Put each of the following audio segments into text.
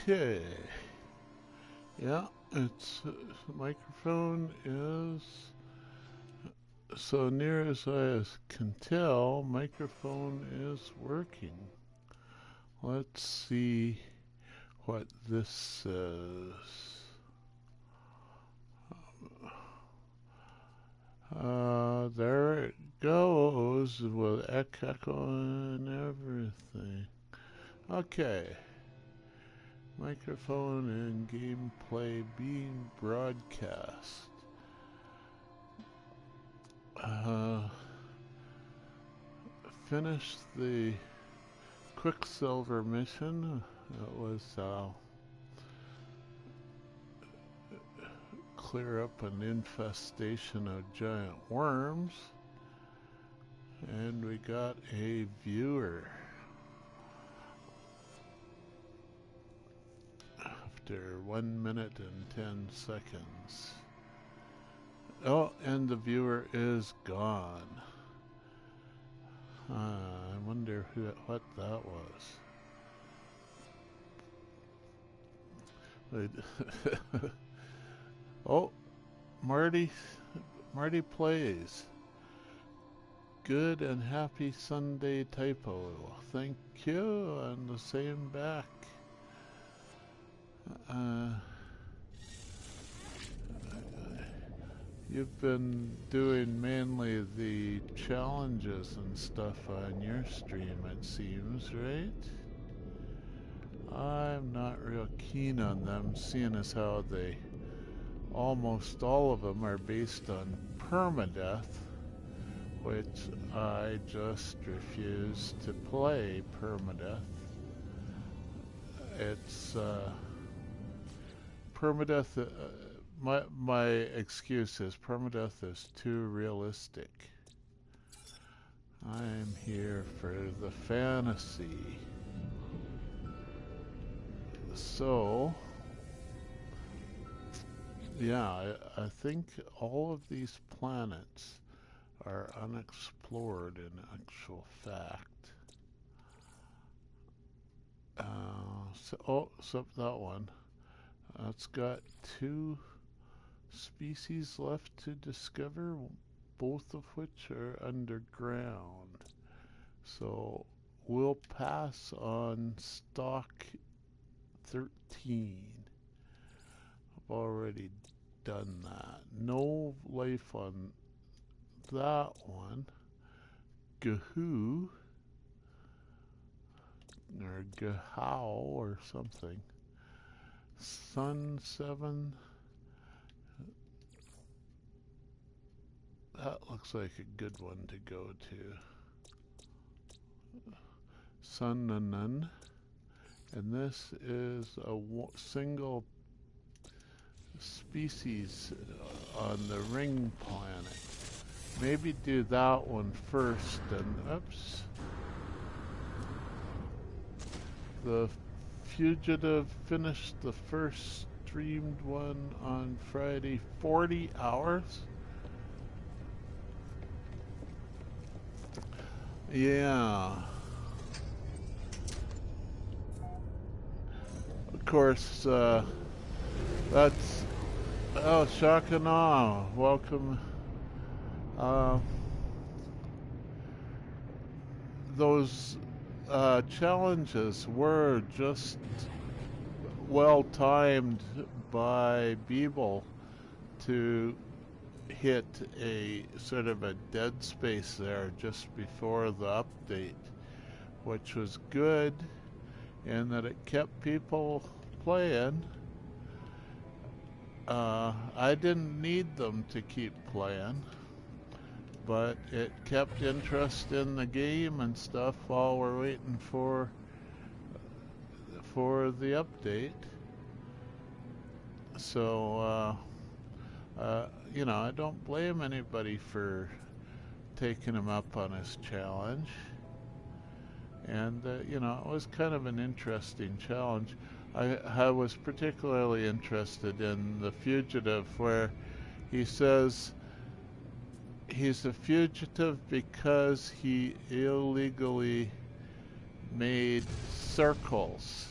Okay. Yeah, it's the microphone is so near as I can tell, microphone is working. Let's see what this says. There it goes with echo and everything. Okay. Microphone and gameplay being broadcast. Finished the Quicksilver mission. It was clear up an infestation of giant worms. And we got a viewer. After 1 minute and 10 seconds. Oh, and the viewer is gone. I wonder what that was. Oh, Marty plays. Good and happy Sunday, Typo. Thank you, and the same back. You've been doing mainly the challenges and stuff on your stream, it seems, right? I'm not real keen on them, seeing as how almost all of them are based on permadeath, which I just refuse to play permadeath. It's permadeath. My excuse is permadeath is too realistic. I'm here for the fantasy. So, yeah, I think all of these planets are unexplored in actual fact. So that one. It's got 2 species left to discover, both of which are underground. So we'll pass on stock 13. I've already done that. No life on that one. Gahoo or Gahow or something. Sun 7. That looks like a good one to go to. Sun Nun. And this is a single species on the ring planet. Maybe do that one first and oops. The Fugitive finished the first streamed one on Friday, 40 hours. Yeah. Of course, that's... Oh, shock and awe. Welcome. Those challenges were just well timed by Beeble to hit a sort of a dead space there just before the update, which was good in that it kept people playing. I didn't need them to keep playing, but it kept interest in the game and stuff while we're waiting for the update. So you know, I don't blame anybody for taking him up on his challenge. And you know, it was kind of an interesting challenge. I was particularly interested in the fugitive, where he says he's a fugitive because he illegally made circles.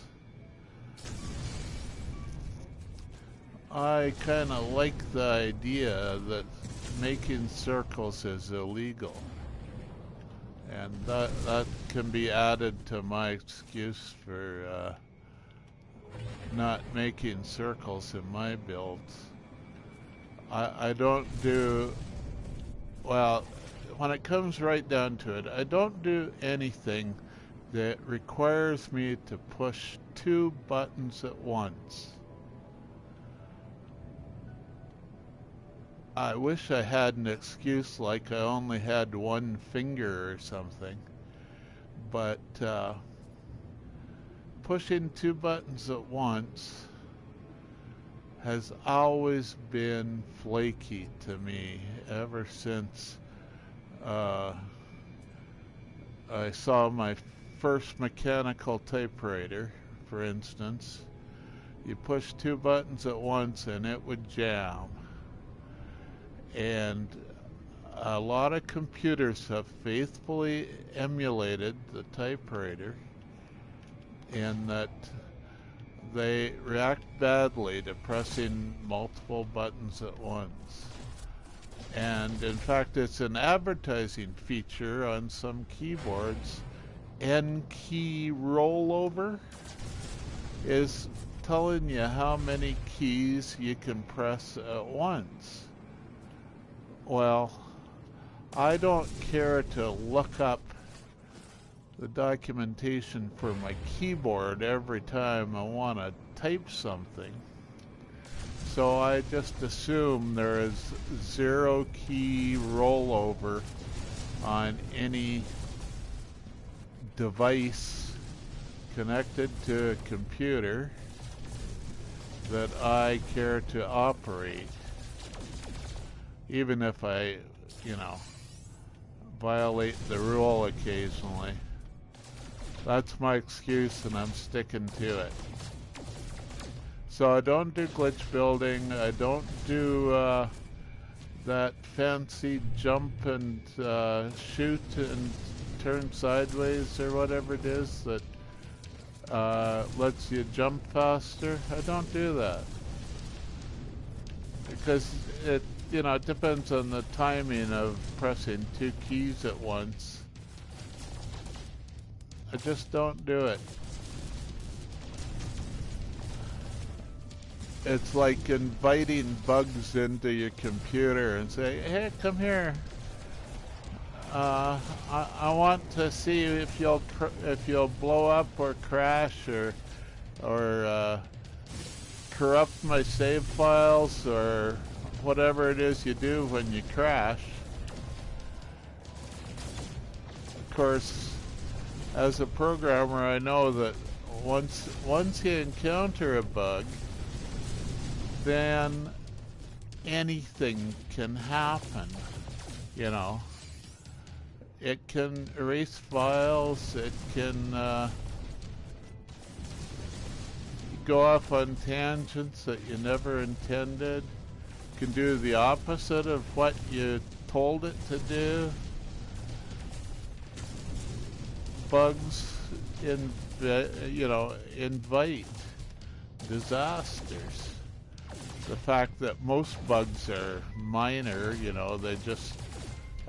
I kind of like the idea that making circles is illegal. And that can be added to my excuse for not making circles in my builds. I don't do, well, when it comes right down to it, I don't do anything that requires me to push 2 buttons at once. I wish I had an excuse like I only had 1 finger or something, but pushing 2 buttons at once has always been flaky to me ever since I saw my first mechanical typewriter, for instance. You push 2 buttons at once and it would jam. And a lot of computers have faithfully emulated the typewriter in that they react badly to pressing multiple buttons at once. And in fact, it's an advertising feature on some keyboards. N-key rollover is telling you how many keys you can press at once. Well, I don't care to look up the documentation for my keyboard every time I want to type something. So I just assume there is 0 key rollover on any device connected to a computer that I care to operate. Even if I, violate the rule occasionally. That's my excuse and I'm sticking to it. So I don't do glitch building, I don't do that fancy jump and shoot and turn sideways or whatever it is that lets you jump faster. I don't do that. Because it depends on the timing of pressing 2 keys at once. I just don't do it. It's like inviting bugs into your computer and say, hey, come here. I want to see if you'll blow up or crash or corrupt my save files or whatever it is you do when you crash. Of course, as a programmer, I know that once you encounter a bug, then anything can happen. It can erase files, it can go off on tangents that you never intended, can do the opposite of what you told it to do. Bugs invite disasters. The fact that most bugs are minor, they just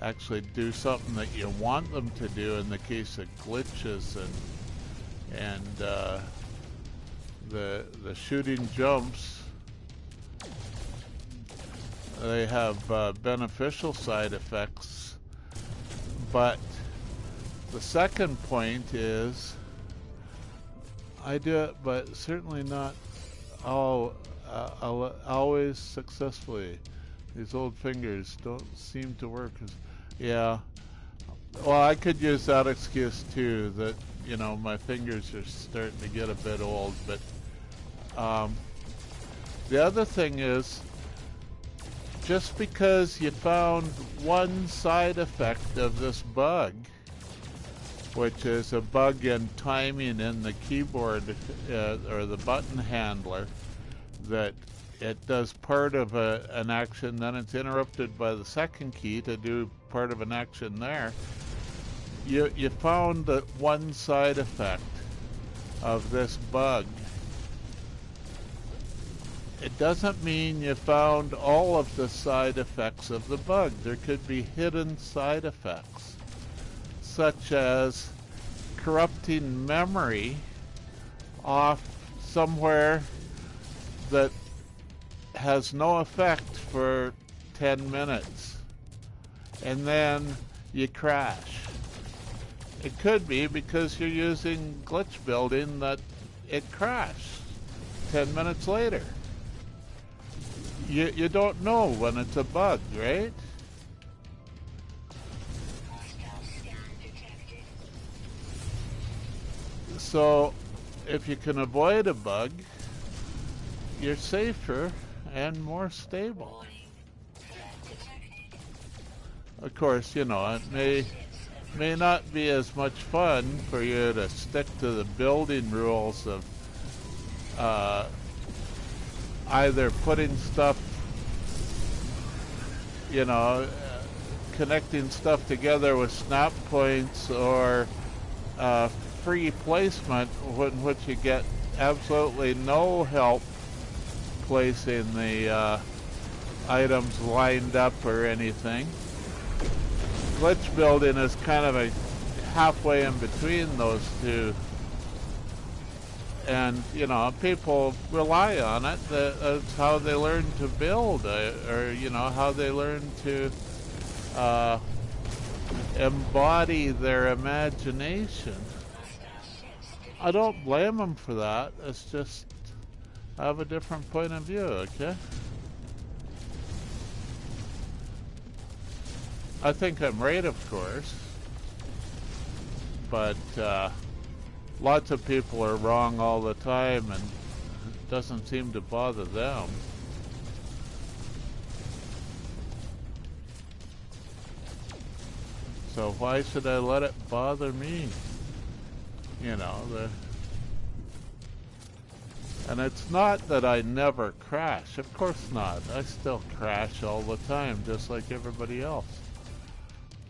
actually do something that you want them to do in the case of glitches and the shooting jumps. They have beneficial side effects, but the second point is I do it, but certainly not always successfully. These old fingers don't seem to work yeah. Well, I could use that excuse too, that my fingers are starting to get a bit old, but the other thing is, just because you found one side effect of this bug, which is a bug in timing in the keyboard or the button handler, that it does part of an action, then it's interrupted by the second key to do part of an action there. You found that one side effect of this bug, it doesn't mean you found all of the side effects of the bug. There could be hidden side effects, such as corrupting memory off somewhere that has no effect for 10 minutes, and then you crash. It could be because you're using glitch building that it crashed 10 minutes later. You don't know when it's a bug, right? So if you can avoid a bug, you're safer and more stable. Of course, you know, it may not be as much fun for you to stick to the building rules of either putting stuff, you know, connecting stuff together with snap points, or free placement in which you get absolutely no help placing the items lined up or anything. Glitch building is kind of a halfway in between those two, and you know, people rely on it. That's how they learn to build, or you know, how they learn to embody their imagination. I don't blame them for that. It's just I have a different point of view, okay? I think I'm right, of course, but lots of people are wrong all the time, and it doesn't seem to bother them. So why should I let it bother me? You know, and it's not that I never crash. Of course not. I still crash all the time, just like everybody else.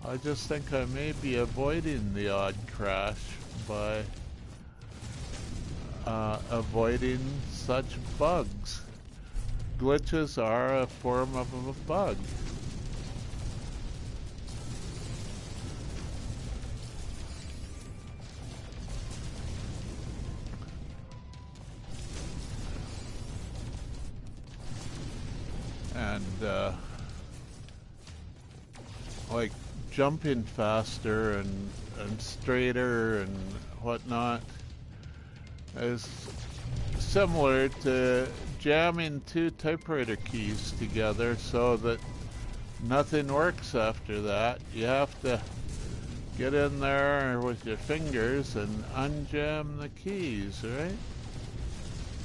I just think I may be avoiding the odd crash by avoiding such bugs. Glitches are a form of a bug. And like jumping faster and straighter and whatnot is similar to jamming two typewriter keys together so that nothing works after that. You have to get in there with your fingers and unjam the keys, right?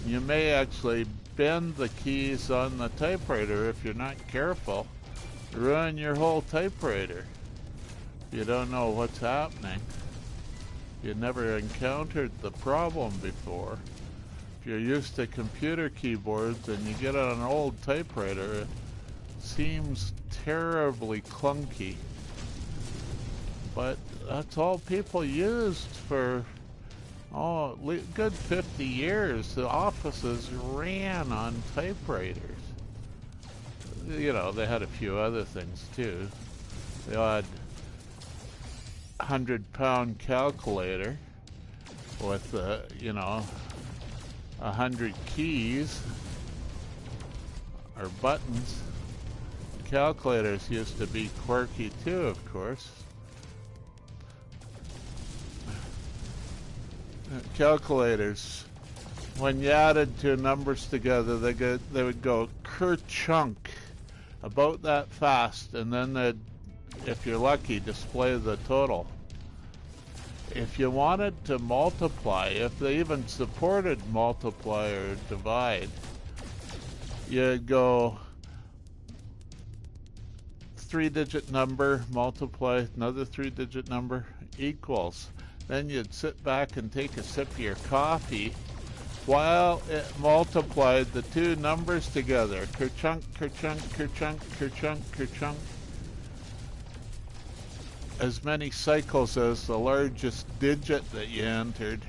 You may actually bend the keys on the typewriter if you're not careful. Ruin your whole typewriter. You don't know what's happening. You never encountered the problem before. If you're used to computer keyboards and you get on an old typewriter, it seems terribly clunky. But that's all people used for good 50 years. The offices ran on typewriters. You know, they had a few other things too. They had 100-pound calculator with, you know, 100 keys or buttons. Calculators used to be quirky too, of course. Calculators, when you added two numbers together, they would go ker-chunk, about that fast, and then they'd, if you're lucky, display the total. If you wanted to multiply, if they even supported multiply or divide, you'd go 3-digit number, multiply another 3-digit number, equals. Then you'd sit back and take a sip of your coffee while it multiplied the two numbers together. Ker-chunk, ker-chunk, ker-chunk, ker-chunk, ker-chunk. As many cycles as the largest digit that you entered.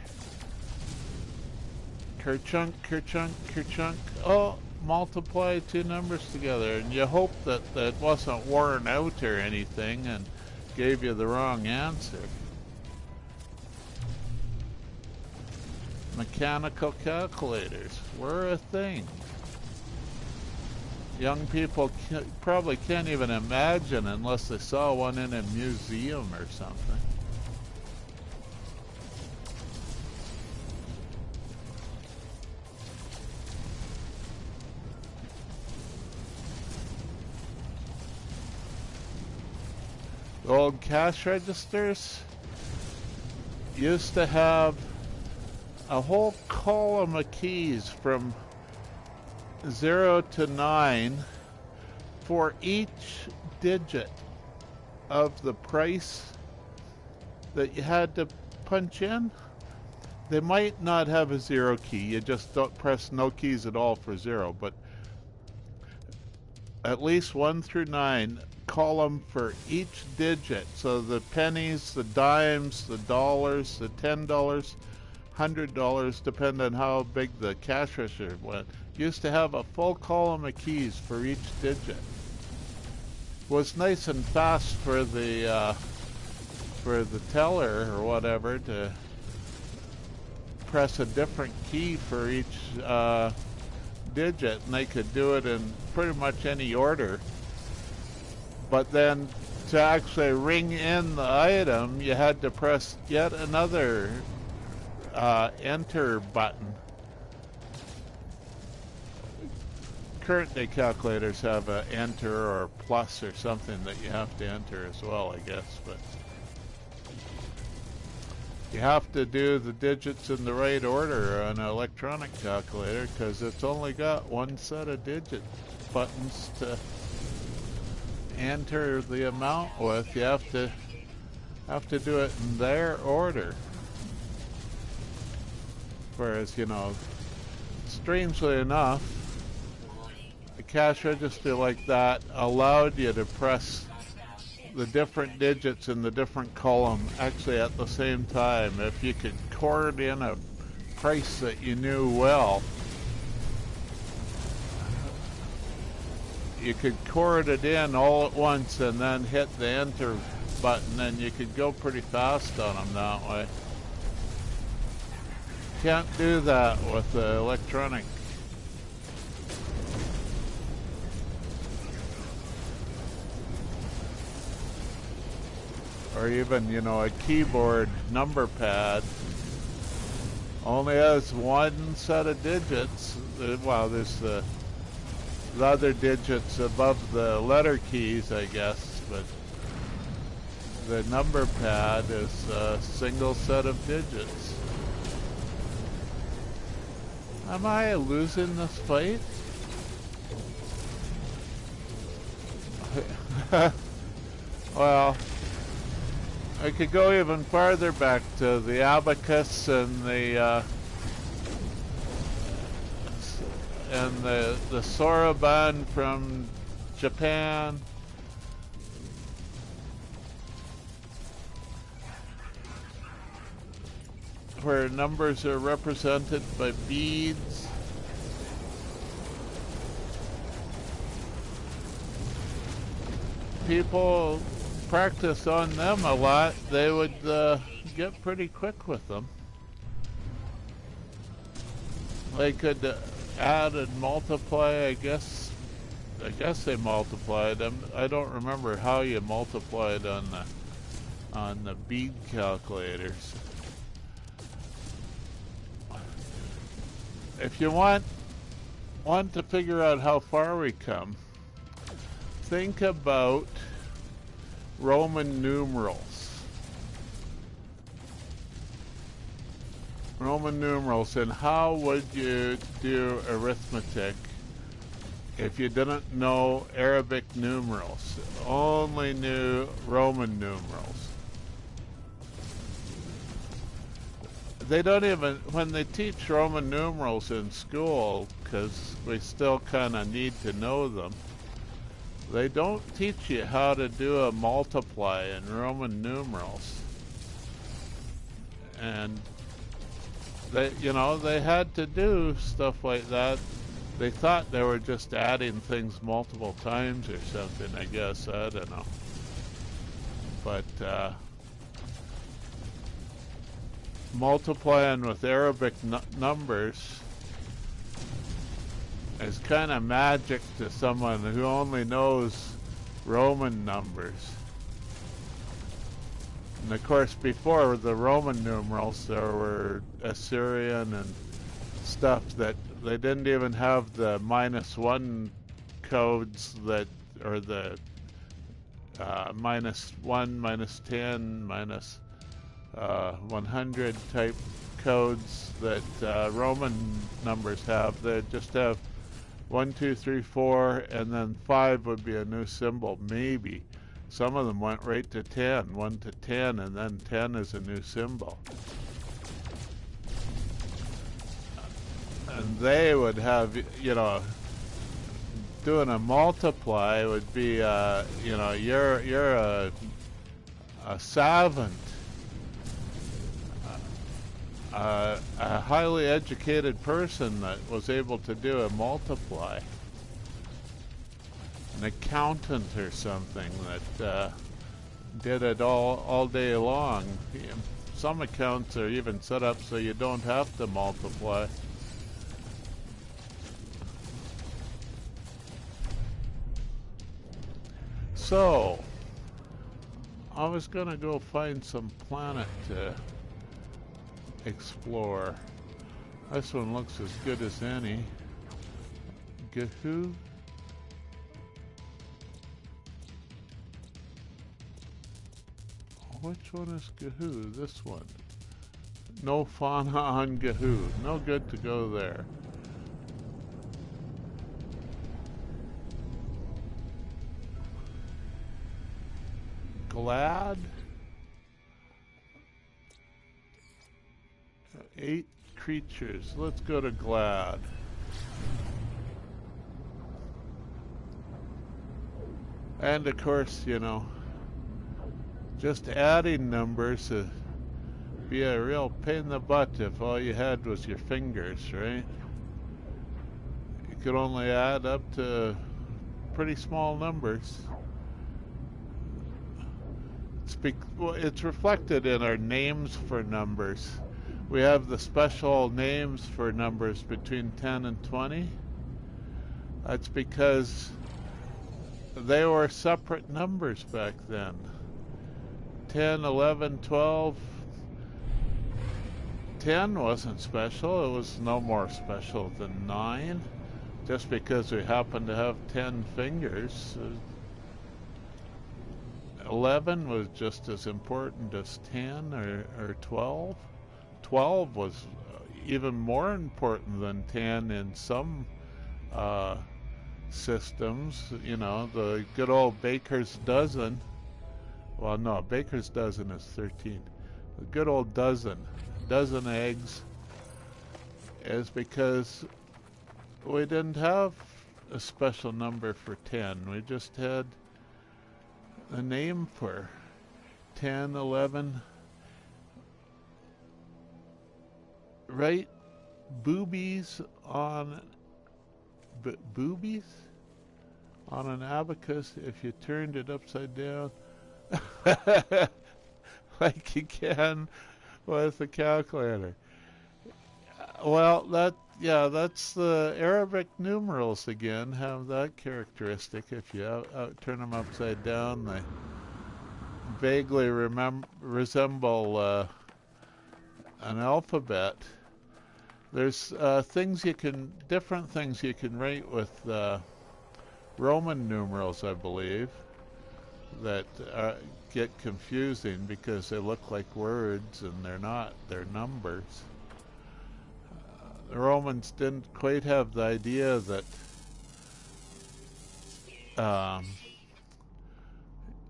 Ker-chunk, ker-chunk, ker-chunk. Oh, multiply two numbers together, and you hope that it wasn't worn out or anything and gave you the wrong answer. Mechanical calculators were a thing. Young people probably can't even imagine unless they saw one in a museum or something. The old cash registers used to have a whole column of keys from 0 to 9 for each digit of the price that you had to punch in. They might not have a 0 key, you just don't press no keys at all for 0, but at least 1 through 9 column for each digit. So the pennies, the dimes, the dollars, the $10, $100, depending on how big the cash register went, used to have a full column of keys for each digit. It was nice and fast for the teller or whatever to press a different key for each digit, and they could do it in pretty much any order. But then to actually ring in the item, you had to press yet another enter button. Current day calculators have a enter or plus or something that you have to enter as well, I guess, but you have to do the digits in the right order on an electronic calculator because it's only got one set of digit buttons to enter the amount with. You have to do it in their order. Whereas, you know, strangely enough, a cash register like that allowed you to press the different digits in the different column actually at the same time. If you could chord in a price that you knew well, you could chord it in all at once and then hit the enter button, and you could go pretty fast on them that way. Can't do that with the electronic. Or even, you know, a keyboard number pad only has one set of digits. Well, there's the other digits above the letter keys, I guess, but the number pad is a single set of digits. Am I losing this fight? Well, I could go even farther back to the abacus and the soroban from Japan. Where numbers are represented by beads. People practice on them a lot. They would get pretty quick with them. They could add and multiply, I guess they multiplied them. I don't remember how you multiplied on the bead calculators. If you want to figure out how far we come, think about Roman numerals. Roman numerals, and how would you do arithmetic if you didn't know Arabic numerals, only knew Roman numerals? They don't even, when they teach Roman numerals in school, because we still kind of need to know them, they don't teach you how to do a multiply in Roman numerals. And they, you know, they had to do stuff like that They thought they were just adding things multiple times or something, I guess. I don't know. But multiplying with Arabic numbers is kind of magic to someone who only knows Roman numbers. And of course, before the Roman numerals, there were Assyrian and stuff that they didn't even have the -1 codes that, or the -1, -10, -100 type codes that Roman numbers have. They just have 1, 2, 3, 4, and then 5 would be a new symbol, maybe. Some of them went right to 10, 1 to 10, and then 10 is a new symbol. And they would have, you know, doing a multiply would be, you know, you're a savant, a highly educated person that was able to do a multiply. An accountant or something that did it all day long. Some accounts are even set up so you don't have to multiply. So, I was gonna go find some planet to explore. This one looks as good as any. Gahoo? Which one is Gahoo? This one. No fauna on Gahoo. No good to go there. Glad? 8 creatures. Let's go to Glad. And of course, you know, just adding numbers would be a real pain in the butt if all you had was your fingers, right? You could only add up to pretty small numbers. Well, it's reflected in our names for numbers. We have the special names for numbers between 10 and 20. That's because they were separate numbers back then. 10, 11, 12. 10 wasn't special. It was no more special than 9. Just because we happen to have 10 fingers. 11 was just as important as 10 or 12. 12 was even more important than 10 in some systems. You know, the good old baker's dozen. Well, no, baker's dozen is 13. The good old dozen eggs, is because we didn't have a special number for 10. We just had a name for 10, 11, right? Boobies on boobies on an abacus if you turned it upside down like you can with a calculator. Well, that's the Arabic numerals again, have that characteristic. If you turn them upside down, they vaguely resemble an alphabet. There's different things you can write with Roman numerals, I believe, that get confusing because they look like words and they're not, they're numbers. The Romans didn't quite have the idea that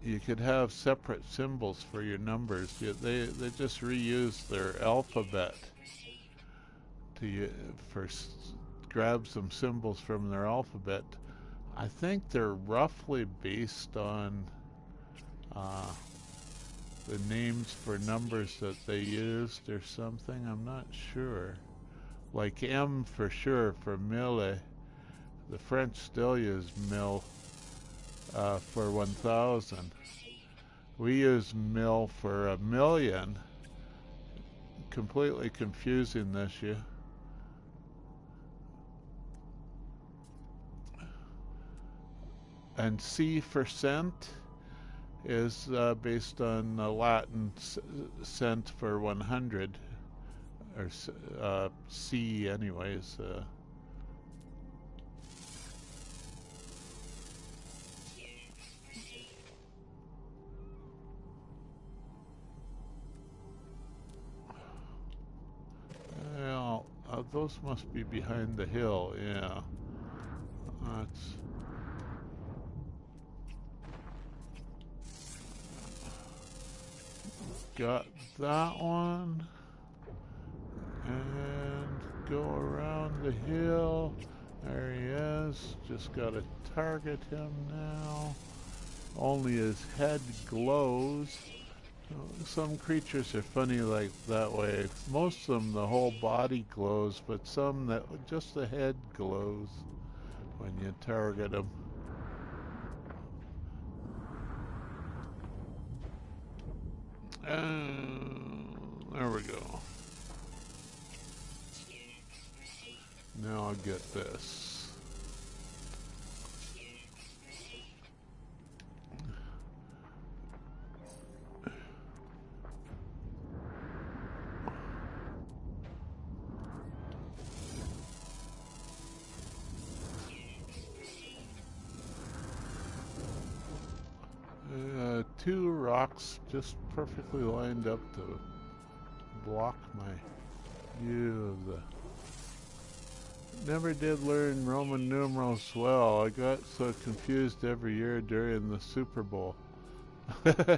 you could have separate symbols for your numbers. They just reused their alphabet to grab some symbols from their alphabet. I think they're roughly based on the names for numbers that they used or something. I'm not sure. Like M for sure for mille The French still use mil for 1,000. We use mil for 1,000,000. Completely confusing this year. And C for cent is based on Latin cent for 100, or C anyways. Well, those must be behind the hill, yeah. That's... Got that one. And go around the hill. There he is. Just gotta target him now. Only his head glows. Some creatures are funny like that way. Most of them, the whole body glows, but some that just the head glows when you target them. There we go. Now I'll get this. Two rocks just perfectly lined up to block my view of the... Never did learn Roman numerals well. I got so confused every year during the Super Bowl. You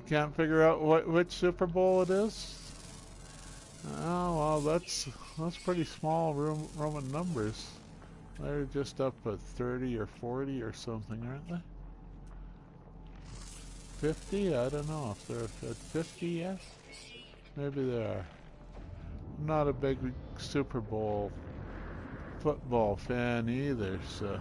can't figure out which Super Bowl it is? Oh, well, that's pretty small Roman numbers. They're just up at 30 or 40 or something, aren't they? 50? I don't know if they're at 50 yet. Maybe they are. I'm not a big Super Bowl football fan either, so...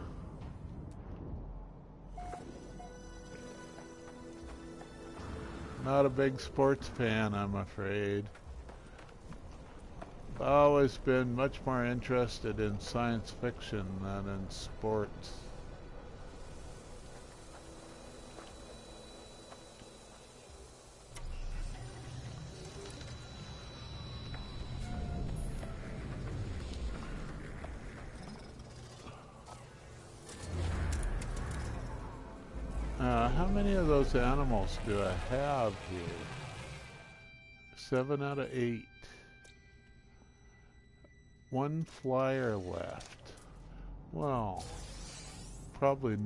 Not a big sports fan, I'm afraid. I've always been much more interested in science fiction than in sports. How many of those animals do I have here? 7 out of 8. One flyer left. Well, probably...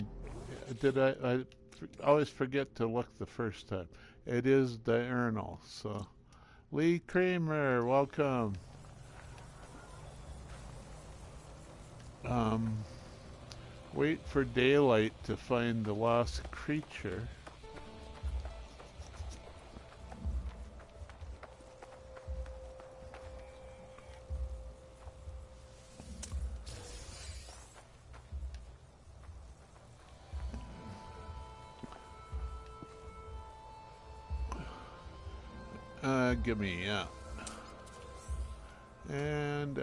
I always forget to look the first time. It is diurnal, so... Lee Kramer, welcome. Wait for daylight to find the lost creature. Give me, yeah. And,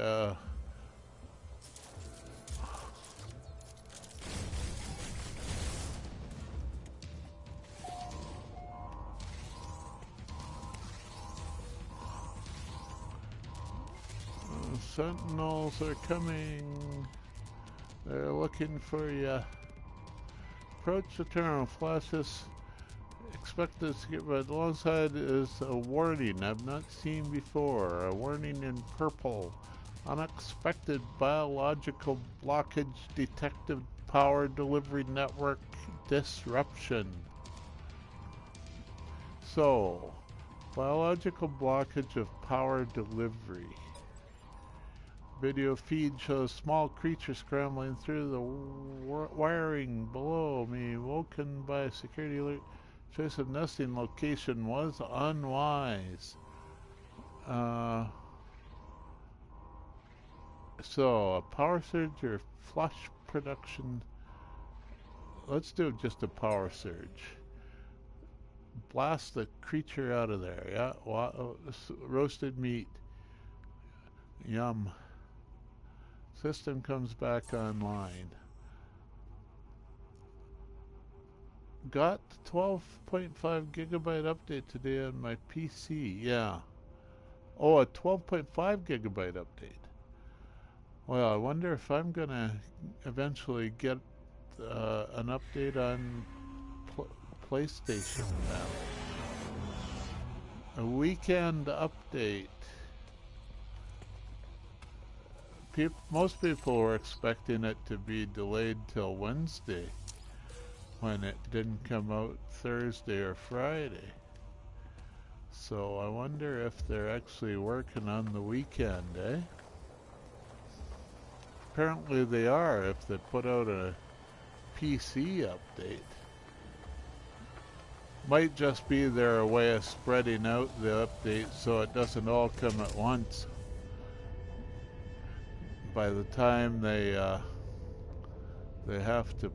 sentinels are coming. They're looking for you. Approach the terminal. Flashes expected to get red. Alongside is a warning I've not seen before. A warning in purple. Unexpected biological blockage detected power delivery network disruption. So, biological blockage of power delivery. Video feed shows small creature scrambling through the wiring below me, woken by a security alert. Choice of nesting location was unwise. So, a power surge or flush production? Let's do just a power surge. Blast the creature out of there. Yeah, roasted meat. Yum. System comes back online. Got 12.5 gigabyte update today on my PC. Yeah. Oh, a 12.5 gigabyte update. Well, I wonder if I'm gonna eventually get an update on PlayStation now. A weekend update. Most people were expecting it to be delayed till Wednesday when it didn't come out Thursday or Friday. So I wonder if they're actually working on the weekend, eh? Apparently they are if they put out a PC update. Might just be their way of spreading out the update so it doesn't all come at once. By the time they have to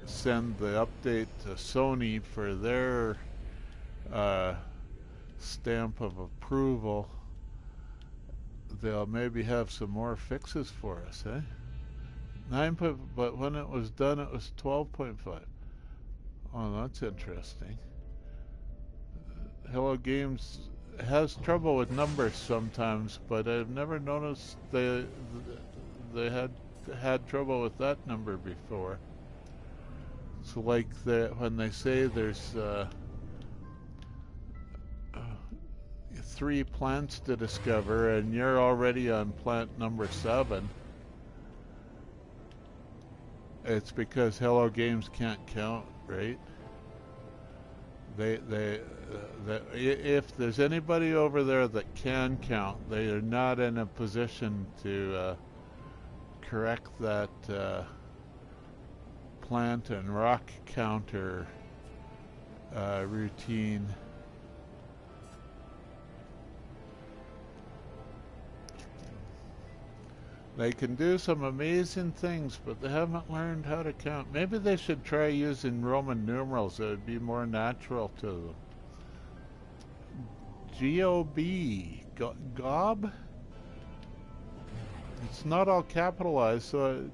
send the update to Sony for their stamp of approval, they'll maybe have some more fixes for us, eh? But when it was done, it was 12.5. Oh, that's interesting. Hello Games has trouble with numbers sometimes, but I've never noticed they had trouble with that number before. So like when they say there's 3 plants to discover and you're already on plant number 7, it's because Hello Games can't count, right? If there's anybody over there that can count, they are not in a position to correct that plant and rock counter routine. They can do some amazing things, but they haven't learned how to count. Maybe they should try using Roman numerals. It would be more natural to them. G-O-B. Gob? It's not all capitalized, so it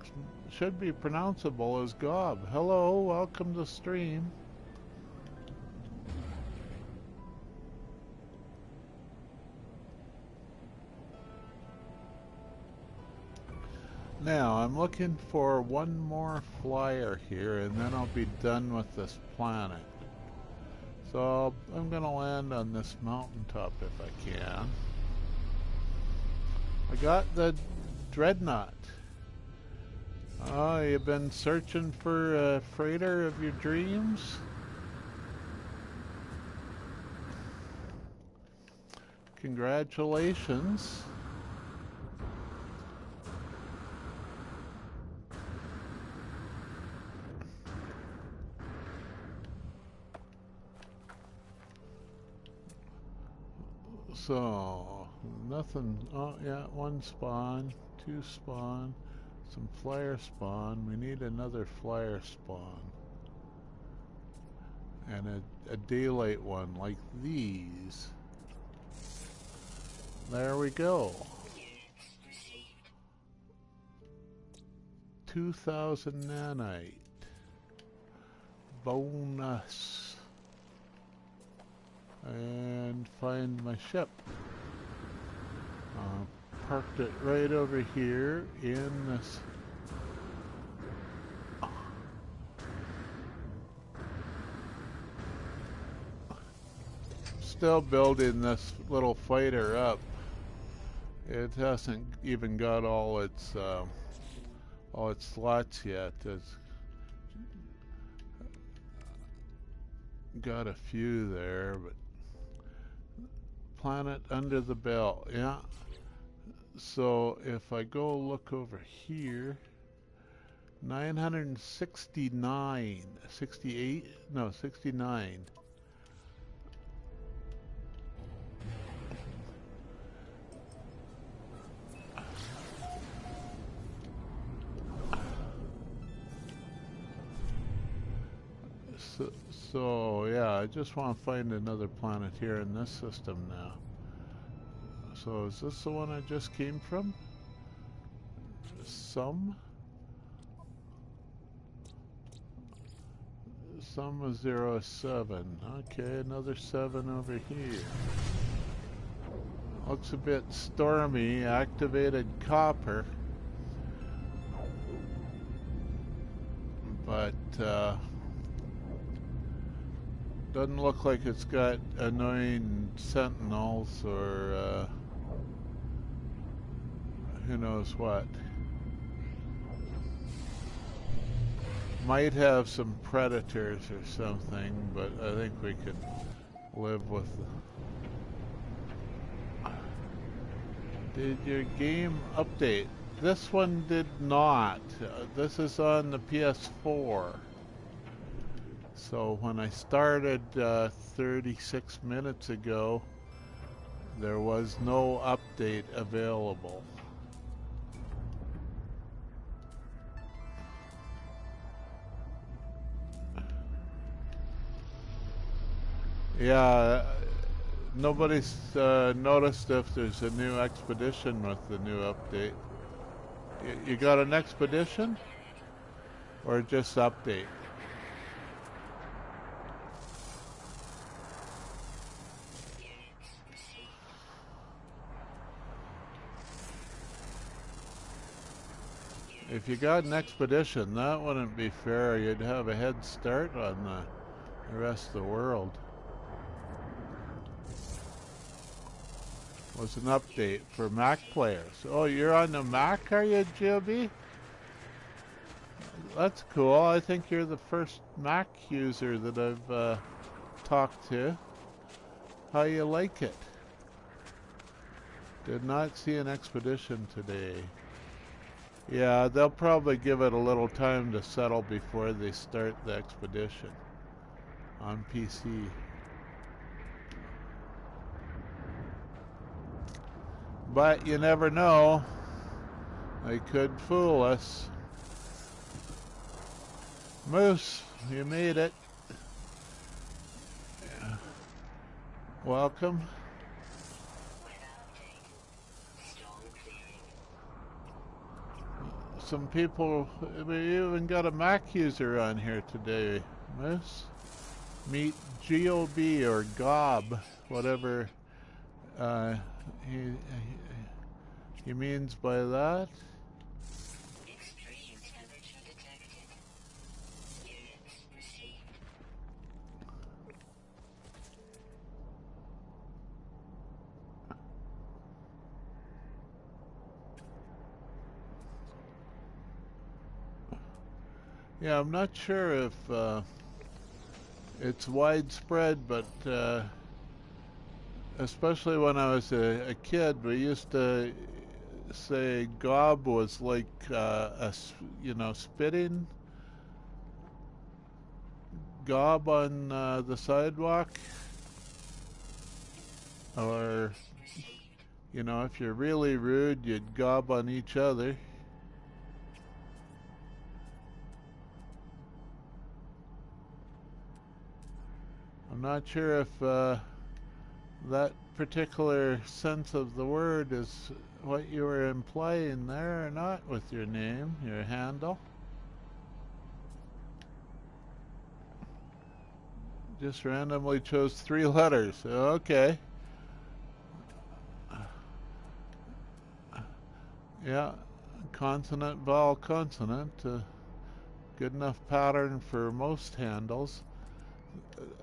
should be pronounceable as Gob. Hello, welcome to stream. Now, I'm looking for one more flyer here, and then I'll be done with this planet. So, I'm going to land on this mountaintop if I can. I got the Dreadnought. Oh, you've been searching for a freighter of your dreams? Congratulations. So, nothing. Oh, yeah, 1 spawn, 2 spawn, some flyer spawn. We need another flyer spawn. And a daylight one like these. There we go. 2,000 nanite. Bonus. And find my ship. Parked it right over here in this. Still building this little fighter up. It hasn't even got all its slots yet. It's got a few there, but planet under the belt, yeah. So if I go look over here, 969, 68, no, 69. So yeah, I just want to find another planet here in this system now. So is this the one I just came from? Some 07. Okay, another 7 over here. Looks a bit stormy. Activated copper. But doesn't look like it's got annoying sentinels or who knows what. Might have some predators or something, but I think we could live with Did your game update? This one did not. This is on the PS4. So when I started 36 minutes ago, there was no update available. Yeah, nobody's noticed if there's a new expedition with the new update. You got an expedition? Or just update? If you got an expedition, that wouldn't be fair. You'd have a head start on the rest of the world. Was an update for Mac players. Oh, you're on the Mac, are you, GOB? That's cool. I think you're the first Mac user that I've talked to. How you like it? Did not see an expedition today. Yeah, they'll probably give it a little time to settle before they start the expedition on PC. But you never know. They could fool us. Moose, you made it. Yeah. Welcome. Some people, we even got a Mac user on here today, Moose. Meet GOB or GOB, whatever he means by that. Extreme temperature detected. Units received. Yeah, I'm not sure if it's widespread, but especially when I was a kid, we used to say gob was like spitting gob on the sidewalk, or if you're really rude, you'd gob on each other. I'm not sure if that particular sense of the word is what you were implying there or not with your name, your handle. Just randomly chose 3 letters. Okay. Yeah, consonant, vowel, consonant. Good enough pattern for most handles.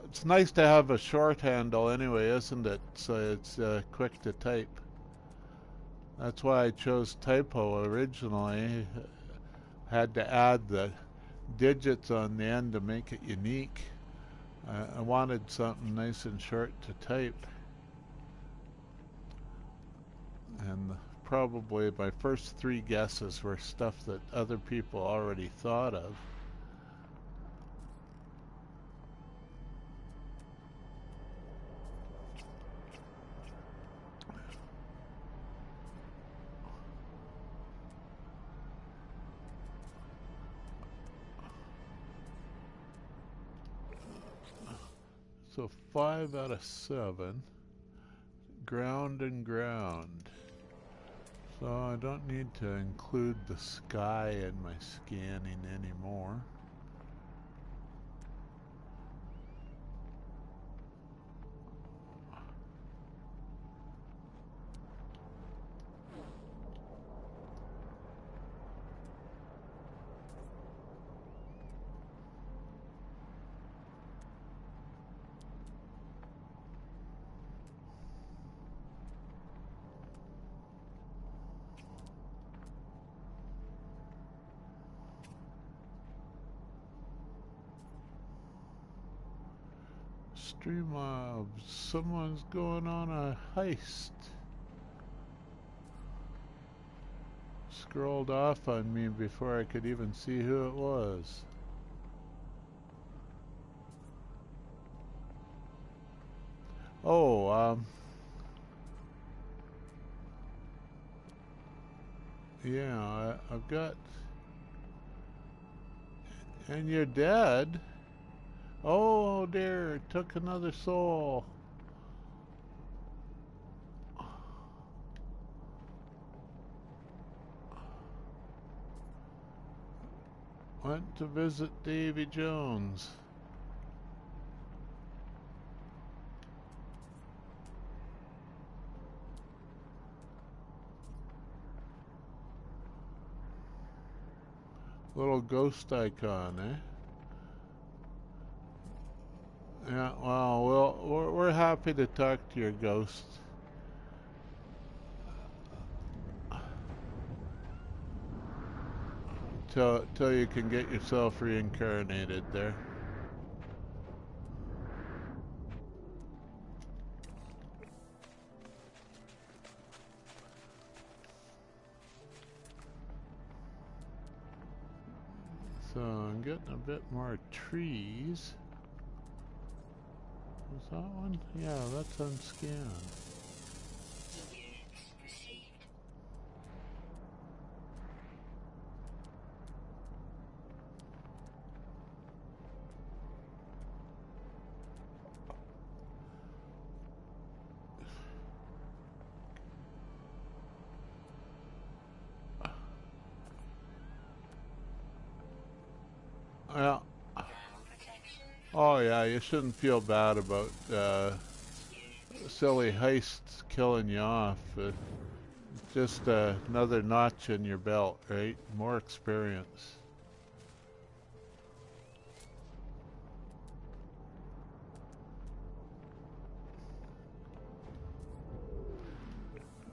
It's nice to have a short handle anyway, isn't it? So it's quick to type. That's why I chose Typo originally. Had to add the digits on the end to make it unique. I wanted something nice and short to type. And probably my first 3 guesses were stuff that other people already thought of. So 5 out of 7. Ground and ground. So I don't need to include the sky in my scanning anymore. Stream of someone's going on a heist. Scrolled off on me before I could even see who it was. Oh, yeah, I've got. And you're dead? Oh dear, it took another soul. Went to visit Davy Jones. Little ghost icon, eh? Yeah, well, we're happy to talk to your ghost. Till you can get yourself reincarnated there. So I'm getting a bit more trees. Was that one? Yeah, that's unscanned. Units received. Yeah. Oh yeah, you shouldn't feel bad about silly heists killing you off. Just another notch in your belt, right? More experience.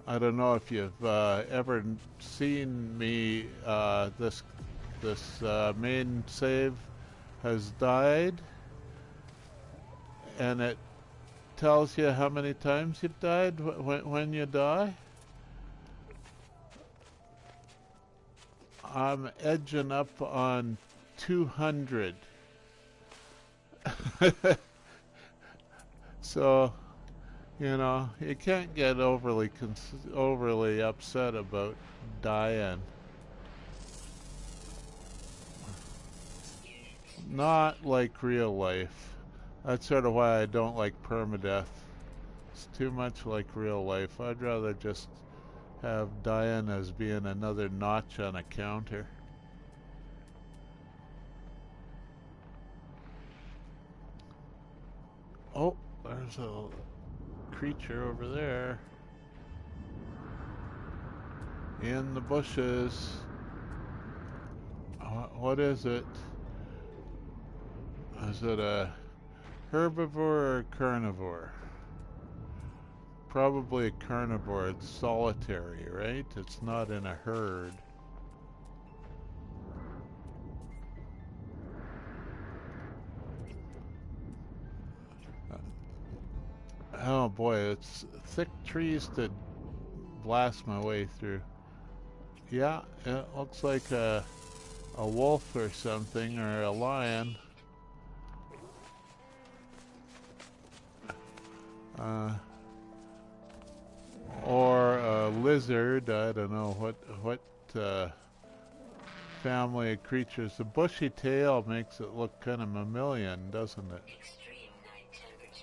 I don't know if you've ever seen me. This main save has died, and it tells you how many times you've died when you die. I'm edging up on 200. So, you know, you can't get overly upset about dying. Not like real life. That's sort of why I don't like permadeath. It's too much like real life. I'd rather just have dying as being another notch on a counter. Oh, there's a creature over there. In the bushes. What is it? Is it a herbivore or a carnivore? Probably a carnivore. It's solitary, right? It's not in a herd. Oh boy, it's thick trees to blast my way through. Yeah, it looks like a wolf or something, or a lion. Or a lizard. I don't know what family of creatures. The bushy tail makes it look kind of mammalian, doesn't it? Extreme night temperature.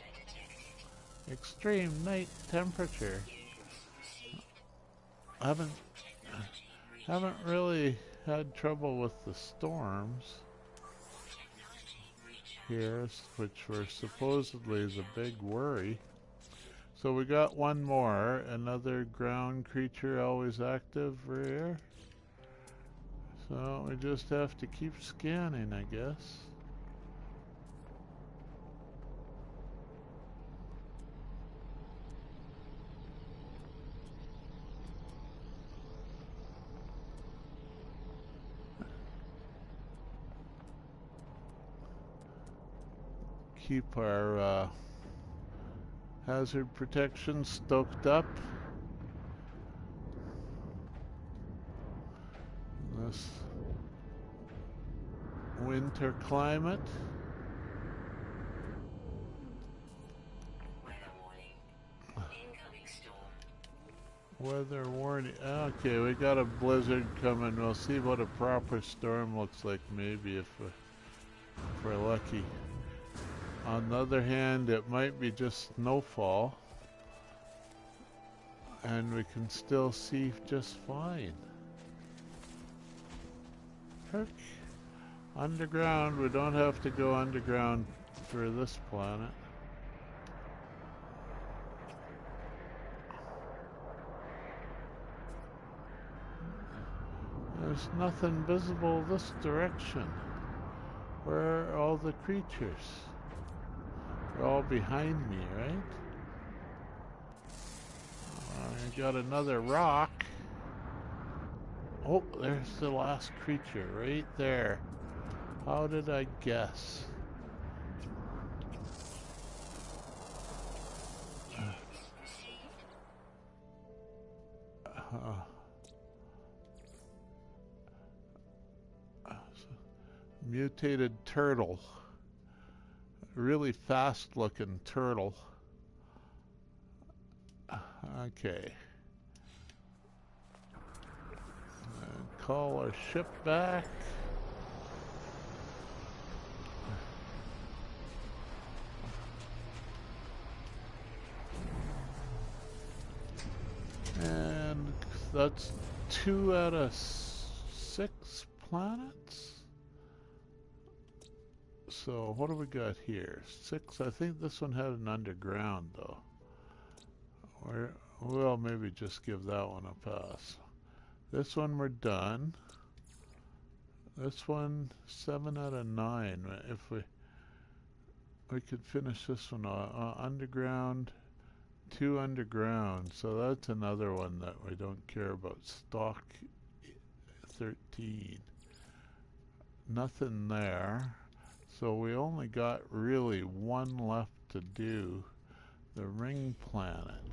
Extreme night temperature. I haven't really had trouble with the storms here, which were supposedly is a big worry. So we got one more, another ground creature always active here. So we just have to keep scanning, I guess. Keep our hazard protection stoked up. This winter climate. Weather warning. Okay, we got a blizzard coming. We'll see what a proper storm looks like, maybe if we're lucky. On the other hand, it might be just snowfall, and we can still see just fine. Heck, underground, we don't have to go underground for this planet. There's nothing visible this direction. Where are all the creatures? They're all behind me, right? I got another rock. Oh, there's the last creature right there. How did I guess? Mutated turtle. Really fast looking turtle. Okay. Call our ship back. And that's 2 out of 6 planets. So what do we got here? 6. I think this one had an underground though. We'll maybe just give that one a pass. This one we're done. This one 7 out of 9. If we could finish this one underground, 2 underground. So that's another one that we don't care about. Stock 13. Nothing there. So we only got really one left to do. The ring planet.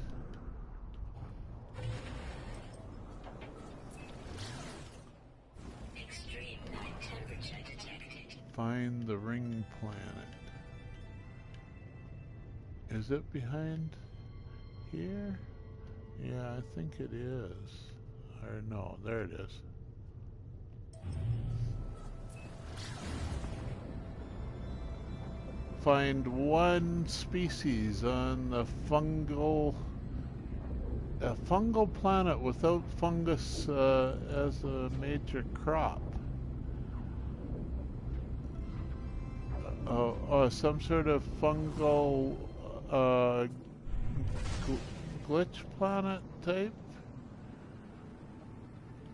Extreme night temperature detected. Find the ring planet. Is it behind here? Yeah, I think it is. Or no, there it is. Find one species on the fungal planet without fungus as a major crop. Some sort of fungal glitch planet type.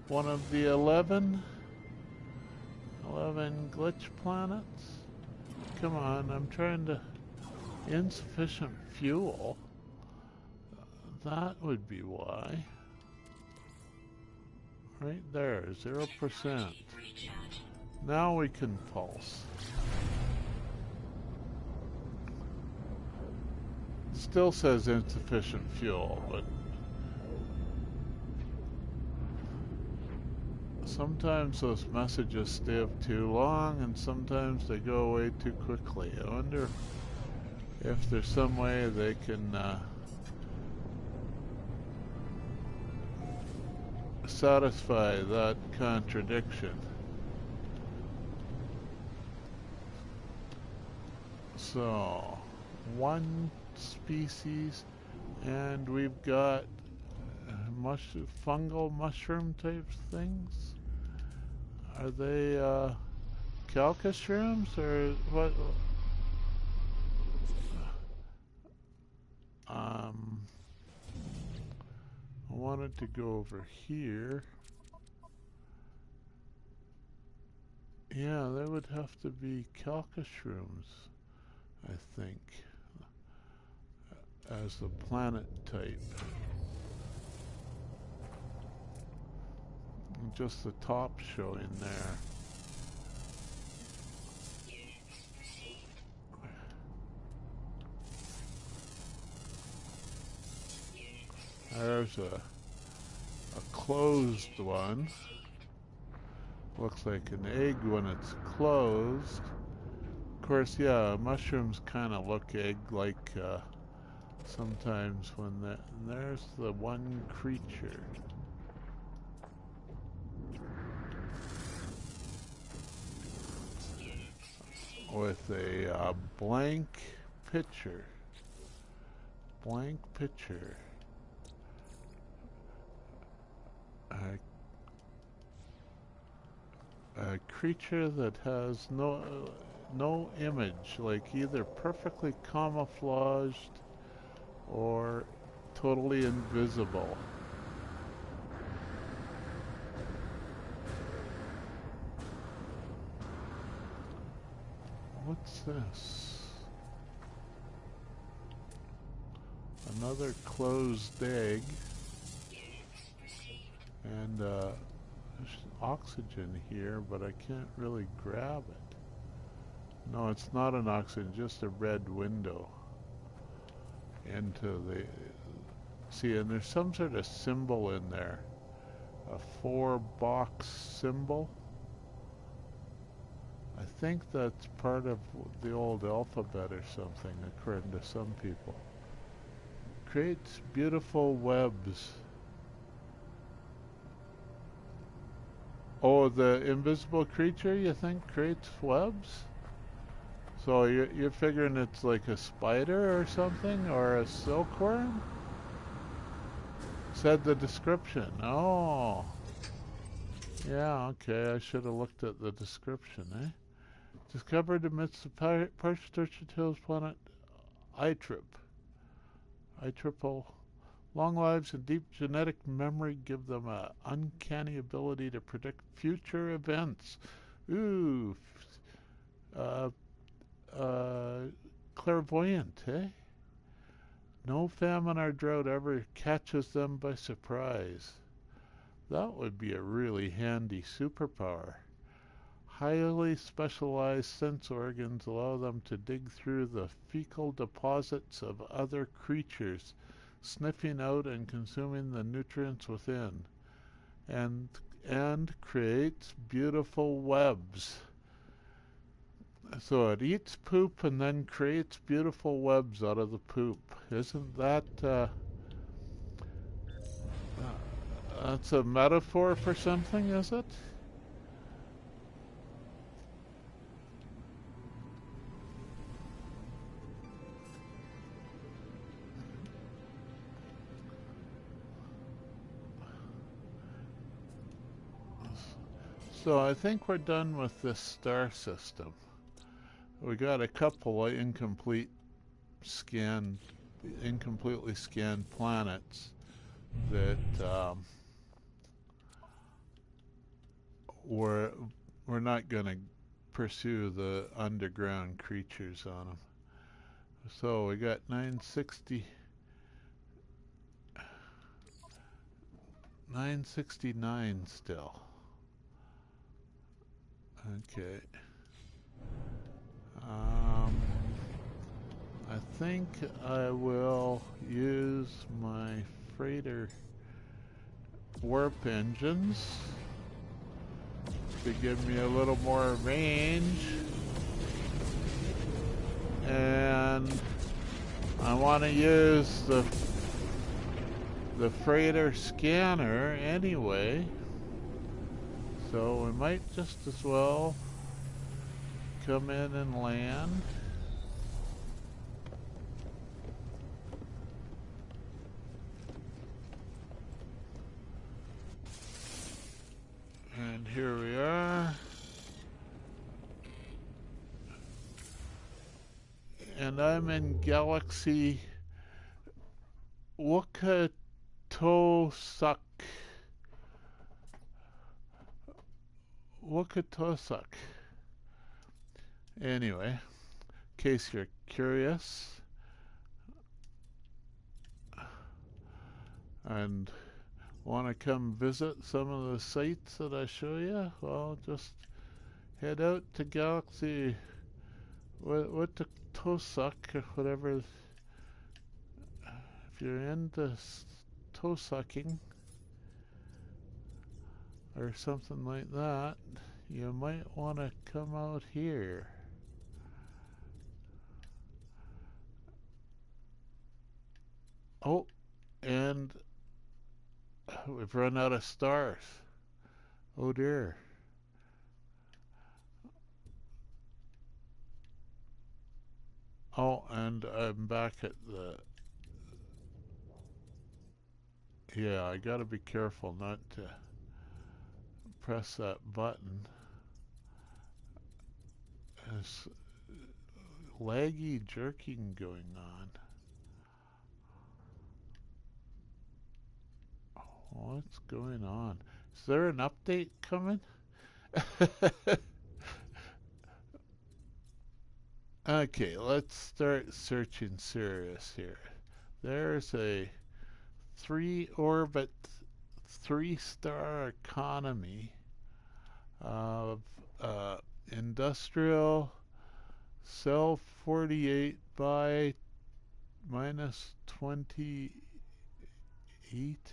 One of the 11 glitch planets. Come on, I'm trying to... Insufficient fuel? That would be why. Right there, 0%. Now we can pulse. Still says insufficient fuel, but... Sometimes those messages stay up too long, and sometimes they go away too quickly. I wonder if there's some way they can satisfy that contradiction. So, 1 species, and we've got fungal mushroom type things. Are they calcus shrooms or what? I wanted to go over here. Yeah, they would have to be calcus shrooms, I think, as the planet type. Just the top showing there. There's a closed one. Looks like an egg when it's closed. Of course, yeah, mushrooms kind of look egg-like sometimes when there's the one creature. With a blank picture. Blank picture. A creature that has no image, like either perfectly camouflaged or totally invisible. What's this? Another closed egg. And there's oxygen here, but I can't really grab it. No, it's not an oxygen, just a red window into the... See, and there's some sort of symbol in there. A 4-box symbol. I think that's part of the old alphabet or something, according to some people. Creates beautiful webs. Oh, the invisible creature, you think, creates webs? So you're figuring it's like a spider or something, or a silkworm? Said the description. Oh. Yeah, okay, I should have looked at the description, eh? Discovered amidst the partial Hills planet I-Trip. I-Triple. Long lives and deep genetic memory give them an uncanny ability to predict future events. Ooh. Clairvoyant, eh? No famine or drought ever catches them by surprise. That would be a really handy superpower. Highly specialized sense organs allow them to dig through the fecal deposits of other creatures, sniffing out and consuming the nutrients within, and creates beautiful webs. So it eats poop and then creates beautiful webs out of the poop. Isn't that that's a metaphor for something, is it? So I think we're done with this star system. We got a couple of incompletely scanned planets that we're not going to pursue the underground creatures on them. So we got 969 still. Okay. I think I will use my freighter warp engines to give me a little more range, and I want to use the freighter scanner anyway, so we might just as well come in and land. and I'm in Galaxy Wukatosak. Wukatosak. Anyway, in case you're curious, and want to come visit some of the sites that I show you, well, just head out to Galaxy Wukatosak or whatever. If you're into toe sucking or something like that, you might want to come out here. Oh, and we've run out of stars. Oh dear. Oh, and I'm back at the... Yeah, I gotta be careful not to press that button. There's laggy jerking going on. What's going on? Is there an update coming? Okay, let's start searching serious here. There's a 3-orbit, 3-star economy of industrial cell 48 by minus 28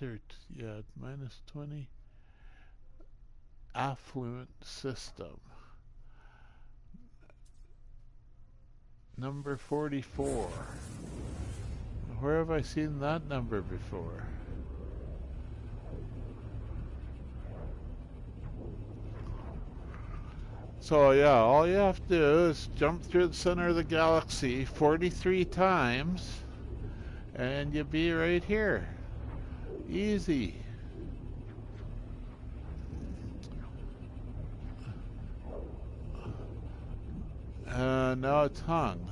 or minus 20 affluent system. Number 44. Where have I seen that number before? So yeah, all you have to do is jump through the center of the galaxy 43 times and you'll be right here. Easy. Now it's hung.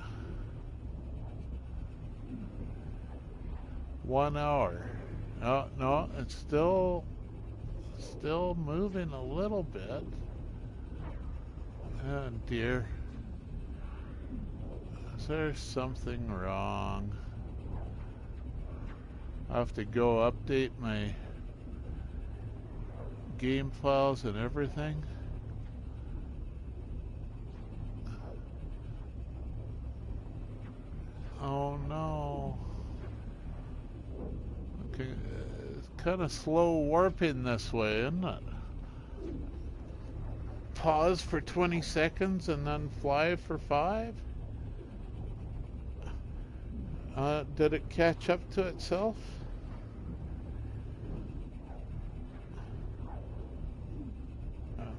1 hour. No, it's still moving a little bit. Oh dear. Is there something wrong? I have to go update my game files and everything. Oh no. Okay, it's kind of slow warping this way, isn't it? Pause for 20 seconds and then fly for 5? Did it catch up to itself?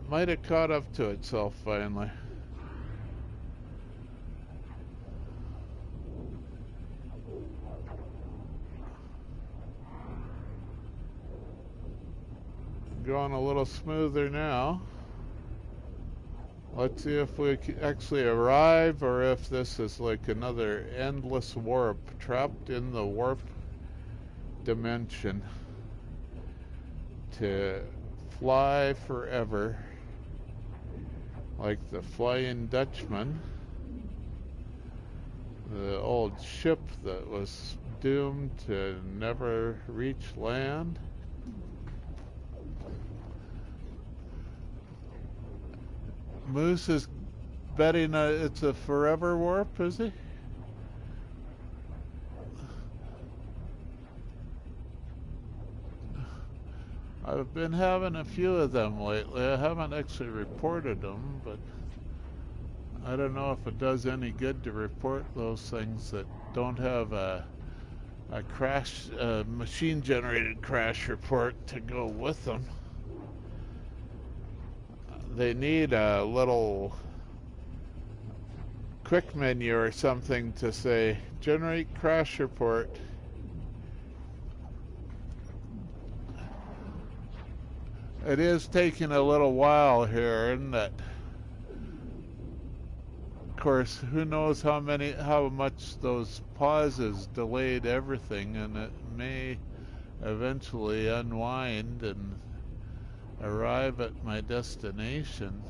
Might have caught up to itself finally. Going a little smoother now. Let's see if we actually arrive or if this is like another endless warp, trapped in the warp dimension to fly forever, like the Flying Dutchman, the old ship that was doomed to never reach land. Moose is betting it's a forever warp, is he? I've been having a few of them lately. I haven't actually reported them, but I don't know if it does any good to report those things that don't have a crash, machine-generated crash report to go with them. They need a little quick menu or something to say, generate crash report. It is taking a little while here, isn't it? course, who knows how much those pauses delayed everything, and it may eventually unwind and arrive at my destination.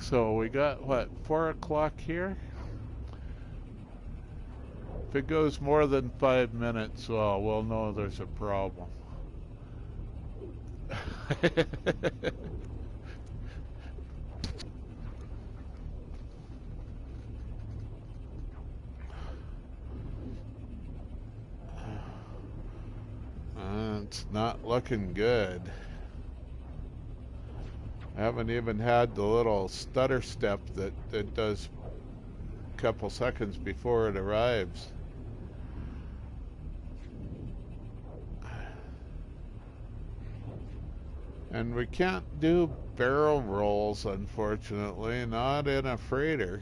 So we got, what, 4 o'clock here? If it goes more than 5 minutes, well, we'll know there's a problem. It's not looking good. I haven't even had the little stutter step that it does a couple seconds before it arrives. And we can't do barrel rolls, unfortunately, not in a freighter.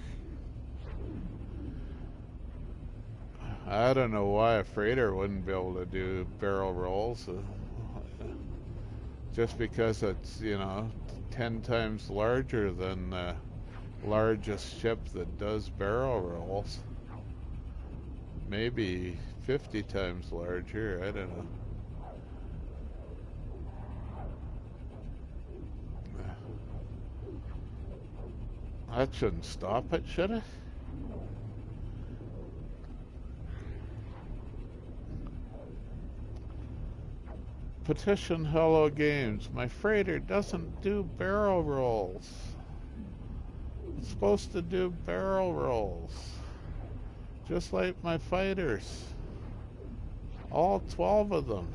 I don't know why a freighter wouldn't be able to do barrel rolls. Just because it's, 10 times larger than the largest ship that does barrel rolls. Maybe 50 times larger, I don't know. That shouldn't stop it, should it? Petition Hello Games. My freighter doesn't do barrel rolls. It's supposed to do barrel rolls. Just like my fighters. All 12 of them.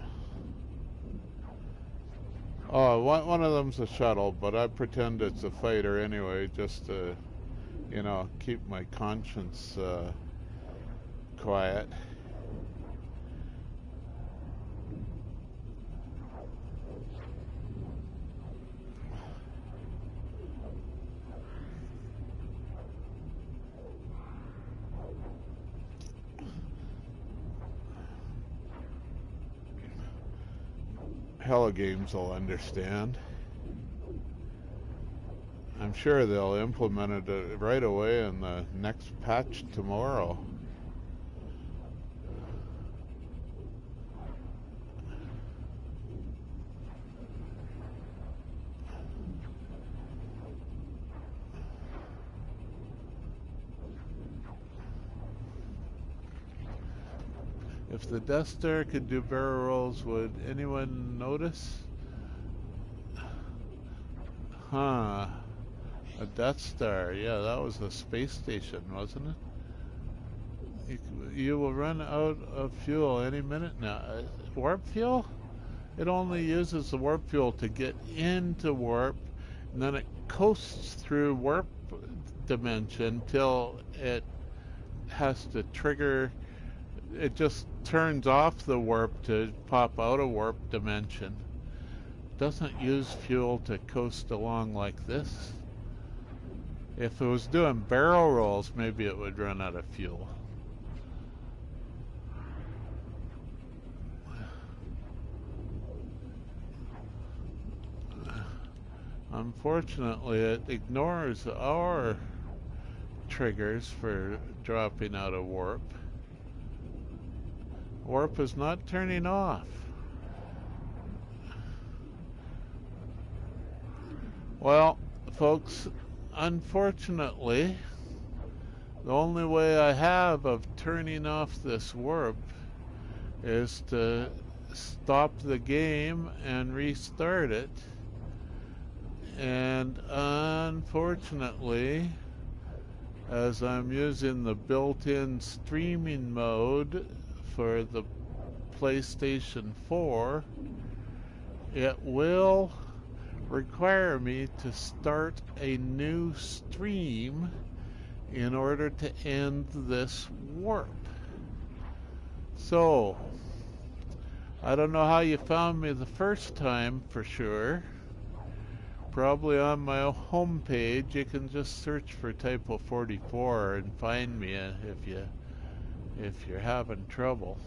Oh, one of them's a shuttle, but I pretend it's a fighter anyway, just to, keep my conscience quiet. Hello Games will understand. I'm sure they'll implement it right away in the next patch tomorrow. If the Death Star could do barrel rolls, would anyone notice? Huh. A Death Star. Yeah, that was a space station, wasn't it? You will run out of fuel any minute now. Warp fuel? It only uses the warp fuel to get into warp, and then it coasts through warp dimension till it has to trigger. It just turns off the warp to pop out of warp dimension. Doesn't use fuel to coast along like this. If it was doing barrel rolls, maybe it would run out of fuel. Unfortunately, it ignores our triggers for dropping out of warp. Warp is not turning off. Well, folks, unfortunately, the only way I have of turning off this warp is to stop the game and restart it. And unfortunately, as I'm using the built-in streaming mode for the PlayStation 4, it will require me to start a new stream in order to end this warp. So, I don't know how you found me the first time for sure. Probably on my home page. You can just search for Typo44 and find me if you're having trouble.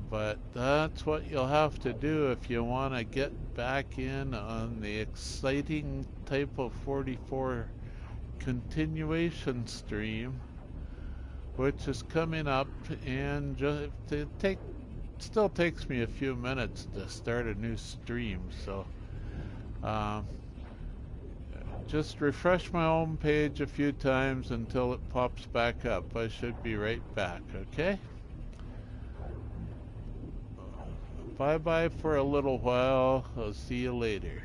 But that's what you'll have to do if you want to get back in on the exciting Typo 44 continuation stream, which is coming up, and just still takes me a few minutes to start a new stream. So um, just refresh my home page a few times until it pops back up. I should be right back, okay? Bye bye for a little while. I'll see you later.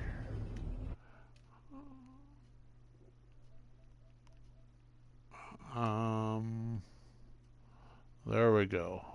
Um, there we go.